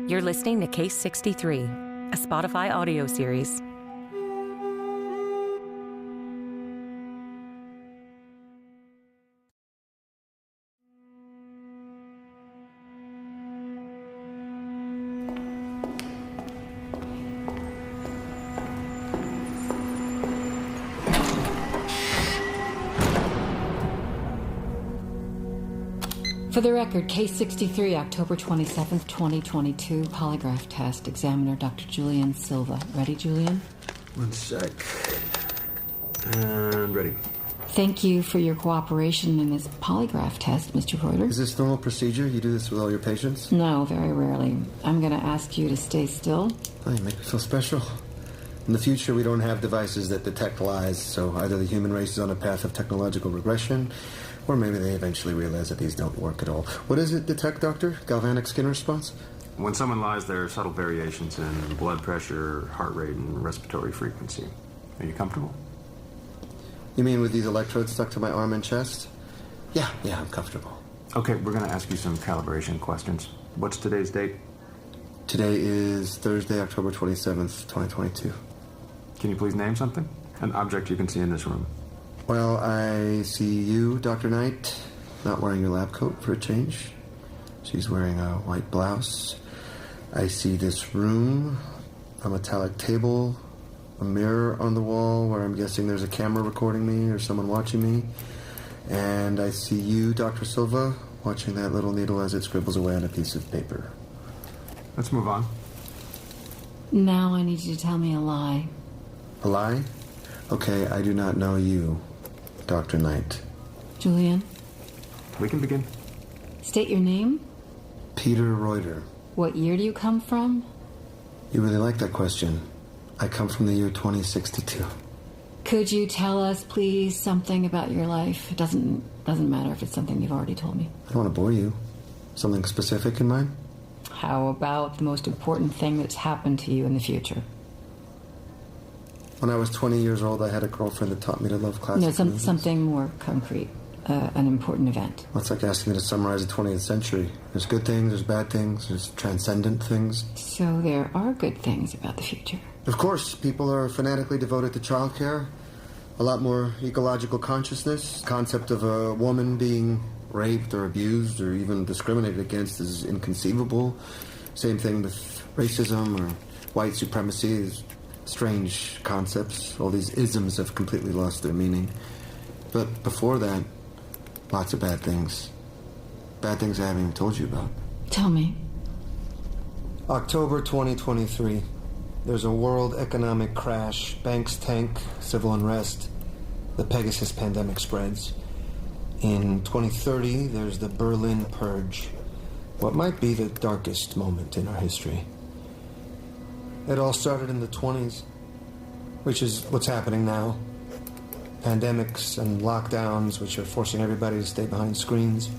You're listening to Case 63, a Spotify audio series. For the record, Case 63, October 27th, 2022, polygraph test. Examiner Dr. Julian Silva. Ready, Julian? One sec. And ready. Thank you for your cooperation in this polygraph test, Mr. Roiter. Is this normal procedure? You do this with all your patients? No, very rarely. I'm going to ask you to stay still. Oh, you make me feel special. In the future, we don't have devices that detect lies, so either the human race is on a path of technological regression, or maybe they eventually realize that these don't work at all. What does it detect, Doctor? Galvanic skin response? When someone lies, there are subtle variations in blood pressure, heart rate, and respiratory frequency. Are you comfortable? You mean with these electrodes stuck to my arm and chest? Yeah, I'm comfortable. Okay, we're going to ask you some calibration questions. What's today's date? Today is Thursday, October 27th, 2022. Can you please name something? An object you can see in this room. Well, I see you, Dr. Knight, not wearing your lab coat for a change. She's wearing a white blouse. I see this room, a metallic table, a mirror on the wall where I'm guessing there's a camera recording me or someone watching me. And I see you, Dr. Silva, watching that little needle as it scribbles away on a piece of paper. Let's move on. Now I need you to tell me a lie. A lie? Okay, I do not know you, Dr. Knight. Julian? We can begin. State your name. Peter Roiter. What year do you come from? You really like that question. I come from the year 2062. Could you tell us, please, something about your life? It doesn't matter if it's something you've already told me. I don't want to bore you. Something specific in mind? How about the most important thing that's happened to you in the future? When I was 20 years old, I had a girlfriend that taught me to love classic movies. Something more concrete. An important event. Well, it's like asking me to summarize the 20th century. There's good things, there's bad things, there's transcendent things. So there are good things about the future. Of course, people are fanatically devoted to childcare. A lot more ecological consciousness. Concept of a woman being raped or abused or even discriminated against is inconceivable. Same thing with racism or white supremacy. Strange concepts. All these isms have completely lost their meaning. But before that, lots of bad things. Bad things I haven't even told you about. Tell me. October 2023. There's a world economic crash. Banks tank, civil unrest. The Pegasus pandemic spreads. In 2030, there's the Berlin Purge. What might be the darkest moment in our history. It all started in the 20s, which is what's happening now. Pandemics and lockdowns, which are forcing everybody to stay behind screens.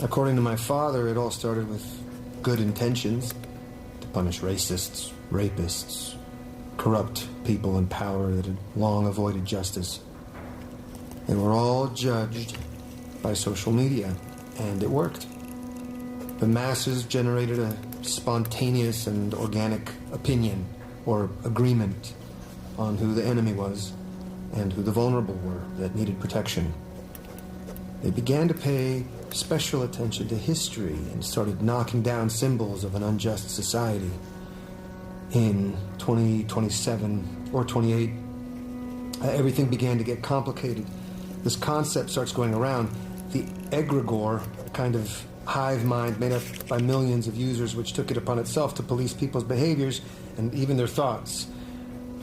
According to my father, it all started with good intentions to punish racists, rapists, corrupt people in power that had long avoided justice. They were all judged by social media, and it worked. The masses generated a spontaneous and organic opinion or agreement on who the enemy was and who the vulnerable were that needed protection. They began to pay special attention to history and started knocking down symbols of an unjust society. In 2027 or 28, everything began to get complicated. This concept starts going around, the egregore, a kind of hive mind made up by millions of users which took it upon itself to police people's behaviors and even their thoughts.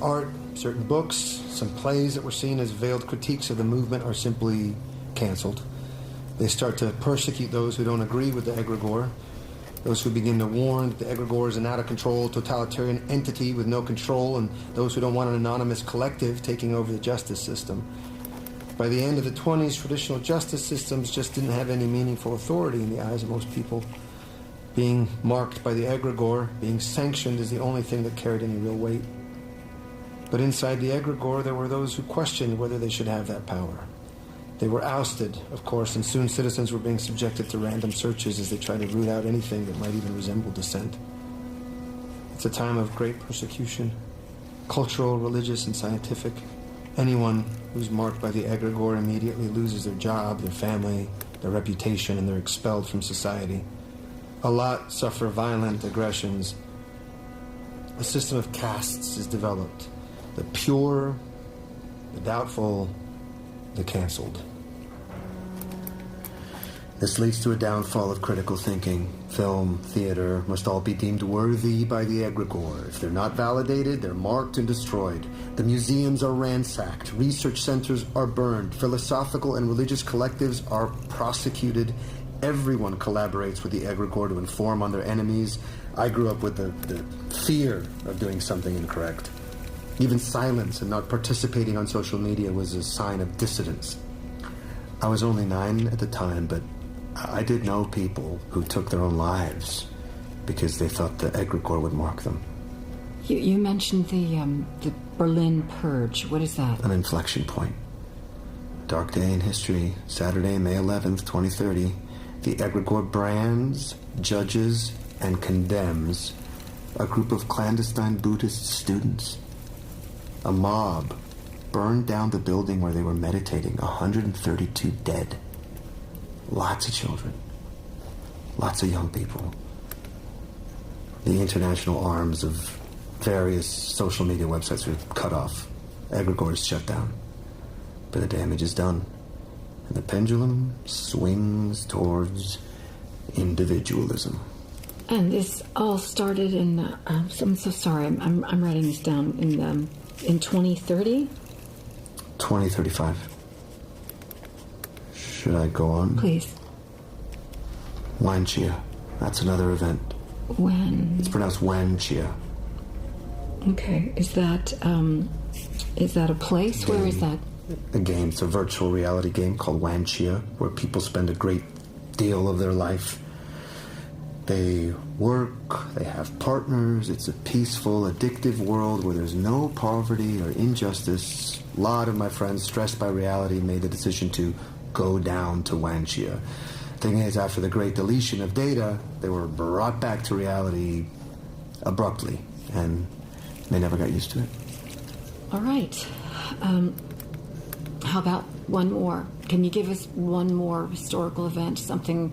Art, certain books, some plays that were seen as veiled critiques of the movement are simply canceled. They start to persecute those who don't agree with the egregore, those who begin to warn that the egregore is an out-of-control totalitarian entity with no control, and those who don't want an anonymous collective taking over the justice system. By the end of the 20s, traditional justice systems just didn't have any meaningful authority in the eyes of most people. Being marked by the egregore, being sanctioned is the only thing that carried any real weight. But inside the egregore, there were those who questioned whether they should have that power. They were ousted, of course, and soon citizens were being subjected to random searches as they tried to root out anything that might even resemble dissent. It's a time of great persecution, cultural, religious, and scientific. Anyone who's marked by the egregore immediately loses their job, their family, their reputation, and they're expelled from society. A lot suffer violent aggressions. A system of castes is developed. The pure, the doubtful, the canceled. This leads to a downfall of critical thinking. Film, theater must all be deemed worthy by the egregore. If they're not validated, they're marked and destroyed. The museums are ransacked. Research centers are burned. Philosophical and religious collectives are prosecuted. Everyone collaborates with the egregore to inform on their enemies. I grew up with the fear of doing something incorrect. Even silence and not participating on social media was a sign of dissidence. I was only 9 at the time, but I did know people who took their own lives because they thought the egregore would mark them. You mentioned the Berlin Purge. What is that? An inflection point. Dark day in history, Saturday, May 11th, 2030. The egregore brands, judges, and condemns a group of clandestine Buddhist students. A mob burned down the building where they were meditating. 132 dead. Lots of children. Lots of young people. The international arms of various social media websites are cut off. Egregore is shut down. But the damage is done. And the pendulum swings towards individualism. And this all started in, I'm so sorry, I'm writing this down, in 2030? 2035. Should I go on? Please. Wanchia. That's another event. When? It's pronounced Wanchia. Okay. Is that a place? Game. Where is that? A game. It's a virtual reality game called Wanchia, where people spend a great deal of their life. They work, they have partners. It's a peaceful, addictive world where there's no poverty or injustice. A lot of my friends, stressed by reality, made the decision to go down to Wanchia. Thing is, after the great deletion of data, they were brought back to reality abruptly, and they never got used to it. All right. How about one more? Can you give us one more historical event? Something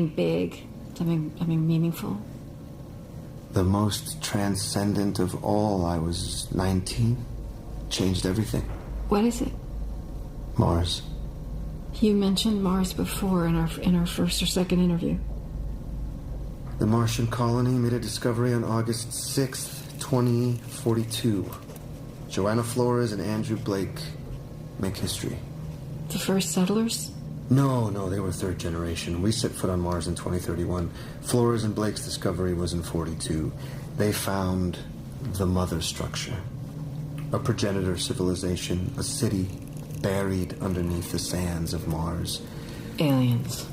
big, something meaningful? The most transcendent of all, I was 19. Changed everything. What is it? Mars. You mentioned Mars before in our first or second interview. The Martian colony made a discovery on August 6th, 2042. Joanna Flores and Andrew Blake make history. The first settlers? No, they were third generation. We set foot on Mars in 2031. Flores and Blake's discovery was in 42. They found the mother structure. A progenitor civilization, a city buried underneath the sands of Mars. Aliens.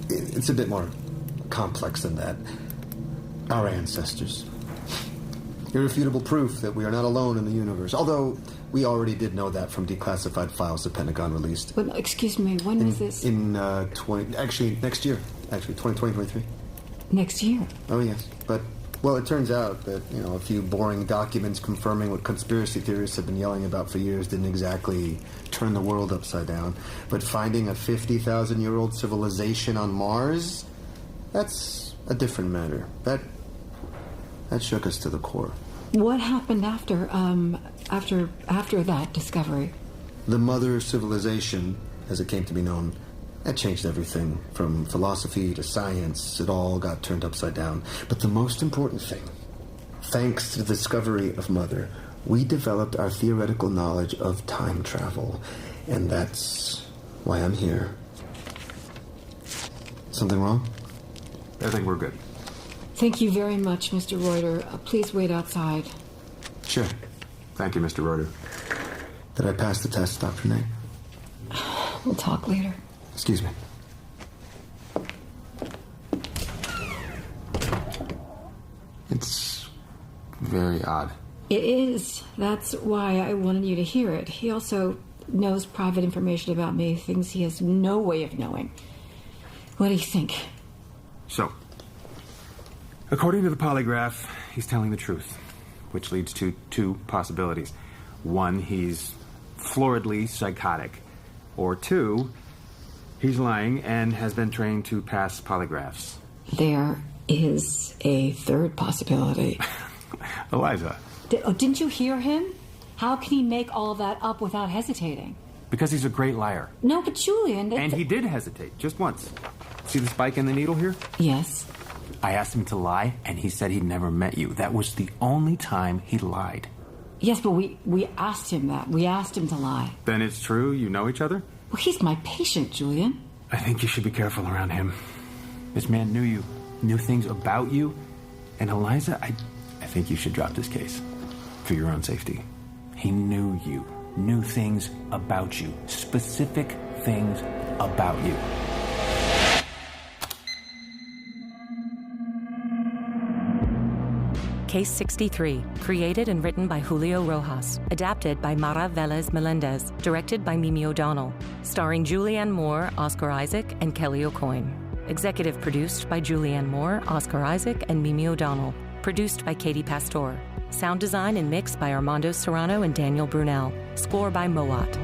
It's a bit more complex than that. Our ancestors. Irrefutable proof that we are not alone in the universe. Although we already did know that from declassified files the Pentagon released. But, excuse me, when was this? Next year. 2023. Next year? Oh, yes. But, well, it turns out that, a few boring documents confirming what conspiracy theorists have been yelling about for years didn't exactly turn the world upside down. But finding a 50,000-year-old civilization on Mars, that's a different matter. That shook us to the core. What happened after that discovery? The mother civilization, as it came to be known, that changed everything from philosophy to science. It all got turned upside down. But the most important thing, thanks to the discovery of Mother, we developed our theoretical knowledge of time travel. And that's why I'm here. Something wrong? I think we're good. Thank you very much, Mr. Roiter. Please wait outside. Sure. Thank you, Mr. Roiter. Did I pass the test, Dr. Knight? We'll talk later. Excuse me. It's very odd. It is. That's why I wanted you to hear it. He also knows private information about me, things he has no way of knowing. What do you think? So, according to the polygraph, he's telling the truth, which leads to two possibilities. One, he's floridly psychotic. Or two, he's lying and has been trained to pass polygraphs. There is a third possibility. Eliza. Didn't you hear him? How can he make all of that up without hesitating? Because he's a great liar. No, but Julian... And he did hesitate, just once. See the spike in the needle here? Yes. I asked him to lie, and he said he'd never met you. That was the only time he lied. Yes, but we asked him that. We asked him to lie. Then it's true you know each other? Well, he's my patient, Julian. I think you should be careful around him. This man knew you, knew things about you. And Eliza, I think you should drop this case. For your own safety. He knew you, knew things about you, specific things about you. Case 63, created and written by Julio Rojas, adapted by Mara Velez Melendez, directed by Mimi O'Donnell, starring Julianne Moore, Oscar Isaac, and Kelly O'Coin. Executive produced by Julianne Moore, Oscar Isaac, and Mimi O'Donnell. Produced by Katie Pastor. Sound design and mix by Armando Serrano and Daniel Brunel. Score by Mowat.